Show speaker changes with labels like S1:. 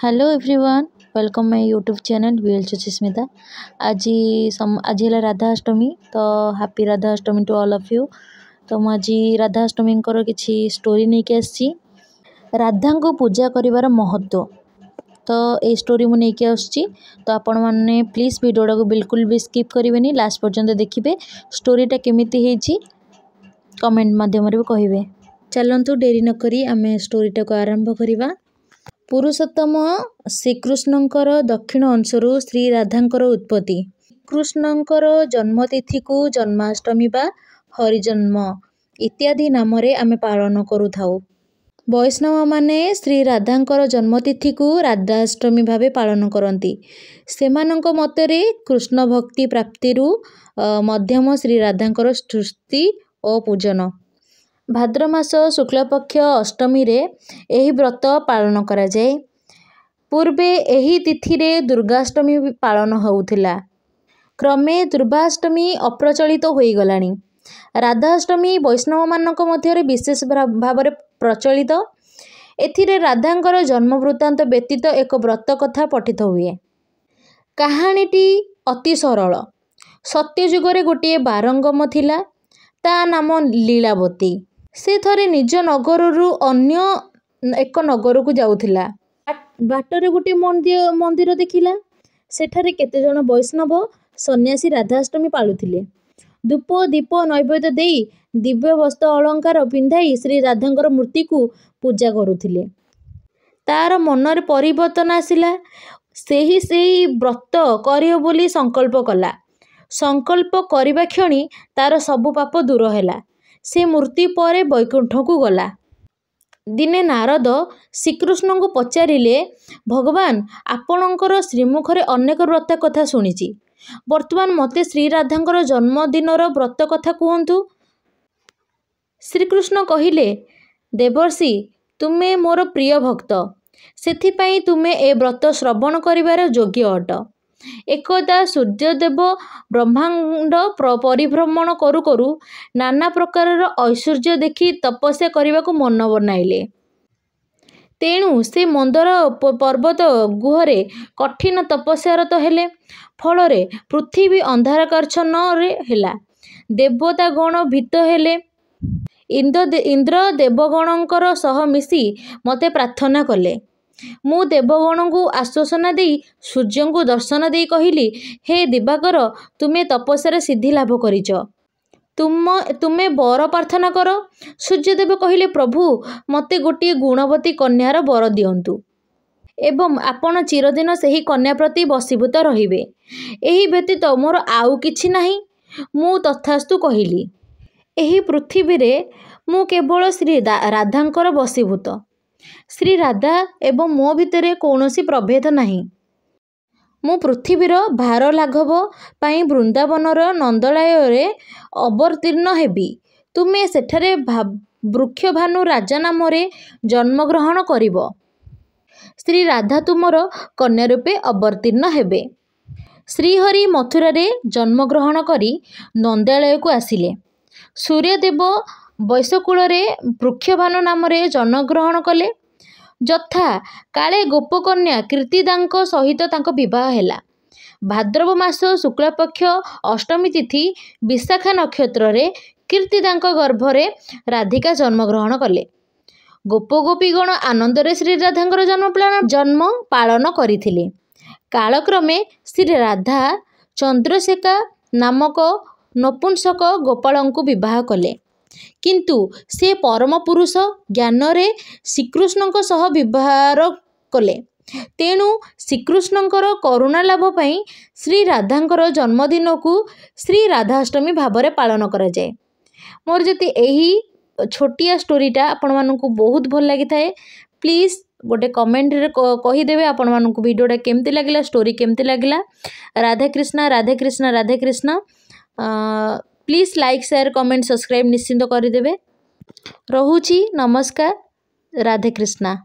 S1: Hello everyone, welcome my YouTube channel VL Susmita. आज है राधाअष्टमी, तो happy Radhashtami to all of you. तो मुझे राधाअष्टमी किसी स्टोरी नहीं के आसी राधा को पूजा करिवार महत्व। तो ये स्टोरी मुझे नहीं आसुची, तो आपण मैंने प्लीज वीडियोटा को बिल्कुल भी स्किप करेंगे, लास्ट पर्यंत देखिए स्टोरीटा केमिति हेची कमेंट माध्यम रे कहिबे। चलंतु डेरी न करी आमे स्टोरीटा को आरंभ करिबा। पुरुषोत्तम श्रीकृष्णंकर दक्षिण अंशरू श्री राधांकर उत्पत्ति। कृष्णंकर जन्मतिथि को जन्माष्टमी बा हरिजन्म इत्यादि नाम रे आमे पालन करुथाउ। वैष्णव माने श्री राधांकर जन्मतिथि को राधाअष्टमी भावे पालन करती। सेमानंक मतरे कृष्ण भक्ति प्राप्तिरु मध्यम श्री राधांकर स्तुति और पूजन। भाद्र मास शुक्लपक्ष अष्टमी रे एही व्रत पालन करा जाए। पूर्वे एही तिथि रे दुर्गाष्टमी पालन होउथिला, क्रमे दुर्गाष्टमी अप्रचलित होई गलानी। राधाअष्टमी वैष्णव मानक मध्यरे विशेष भाव प्रचलित। एथिरे राधांकर जन्म वृत्तांत व्यतीत एक व्रत कथा पठित हुए। कहानीटी अति सरल। सत्ययुगरे गोटे बारंगम थिला, ता नाम लीलावती। से थरे निज नगररू अन्य एक नगर को जाउथिला। बाटरे गोटे मंदिर देखिला। सेठारे केते जण वैष्णव सन्यासी राधाअष्टमी पालुथिले। धूप दीप नैवेद्य देई दिव्य वस्त्र अलंकार पिंधाई श्री राधांकर मूर्ति को पूजा करुथिले। तार मनरे परिवर्तन आसिला। सेही व्रत करियो बोली संकल्प कला। संकल्प करिबा क्षणी तार सबु पाप दूर हैला। से मूर्ति परे वैकुंठ को गला। दिने नारद श्रीकृष्ण को पचारिले, भगवान आपणकर श्रीमुखरे अनेक व्रत कथा शुणिछि, वर्तमान मते श्री राधांकर जन्मदिनर व्रत कथा कहतु। श्रीकृष्ण कहिले, देवर्षि तुमे मोर प्रिय भक्त, सेथिपाई तुमे ए व्रत श्रवण करिवार योग्य अट। एकदा सूर्यदेव ब्रह्मांड परिभ्रमण करू करू नाना प्रकार ऐश्वर्य देखि तपस्या करने को मन बनाइले। तेणु से मंदर पर्वत गुहरे कठिन तपस्यारत हेले। फलरे पृथ्वी अंधारकाच्छन्न हेला। देवता गण भीत हेले। इंद्र देवगणंकर सह मिसी मते प्रार्थना कले। मु देवगण को आश्वासना दे सूर्य को दर्शन दे कहली, हे दिवाकर, तुमे तपस्या सिद्धि लाभ करिच, तुमे बर प्रार्थना कर। सूर्यदेव कहले, प्रभु मते गोटे गुणवती कन्यार बर दियंतु एवं आपण चिरदिन सही कन्या प्रति बसीभूत रहिबे। एही व्यतीत मोर आउ किछि नाही। मु तथास्तु कहली। एही पृथ्वी रे मु केवल श्री राधांकर बसीभूत। श्री राधा एवं मो भितरे कौनसी प्रभेद नहीं। मु पृथ्वीर भार लाघव पाई वृंदावनर नंदलाय रे अवतीर्ण हेबी। तुमे सेठारे वृक्षभानु राजा नाम रे जन्मग्रहण करिब। श्री राधा तुमर कन्या रूपे अवतीर्ण हेबे। श्रीहरि मथुरा रे जन्मग्रहण करी नंदालय को आसिले। सूर्यदेव वैशकूल रे वृक्षभानु नाम रे जन्मग्रहण कले। यथा काले गोपकन्या कीर्तिदांक सहित तांको विवाह हेला। भाद्रव मास शुक्लपक्ष अष्टमी तिथि विशाखा नक्षत्र रे कीर्तिदांक गर्भरे राधिका जन्मग्रहण कले। गोपगोपीगण आनंद रे श्री राधांकर जन्म पालन करिथिले। कालक्रमे श्री राधा चंद्रशेखा नामक नपुंसक गोपालंकु विवाह कले, किंतु से परम पुरुष ज्ञान रे श्रीकृष्णଙ୍କ सह विवाह कले। तेणु श्रीकृष्णଙ୍କର करुणा लाभ पाई श्री राधांकर जन्मदिन को श्री राधाअष्टमी भाव पालन करा जाए। मोर जति एही छोटिया स्टोरीटा आपण मानकु बहुत भल लगी थाए, प्लीज गोटे कमेंट रे कहीदेवे आपण मानकु वीडियोटा केमती लागिला, स्टोरी केमती लागिला। Radhe Krishna Radhe Krishna Radhe Krishna. Please like share comment subscribe निश्चिंत करदेवे। रहुची नमस्कार। राधे कृष्णा।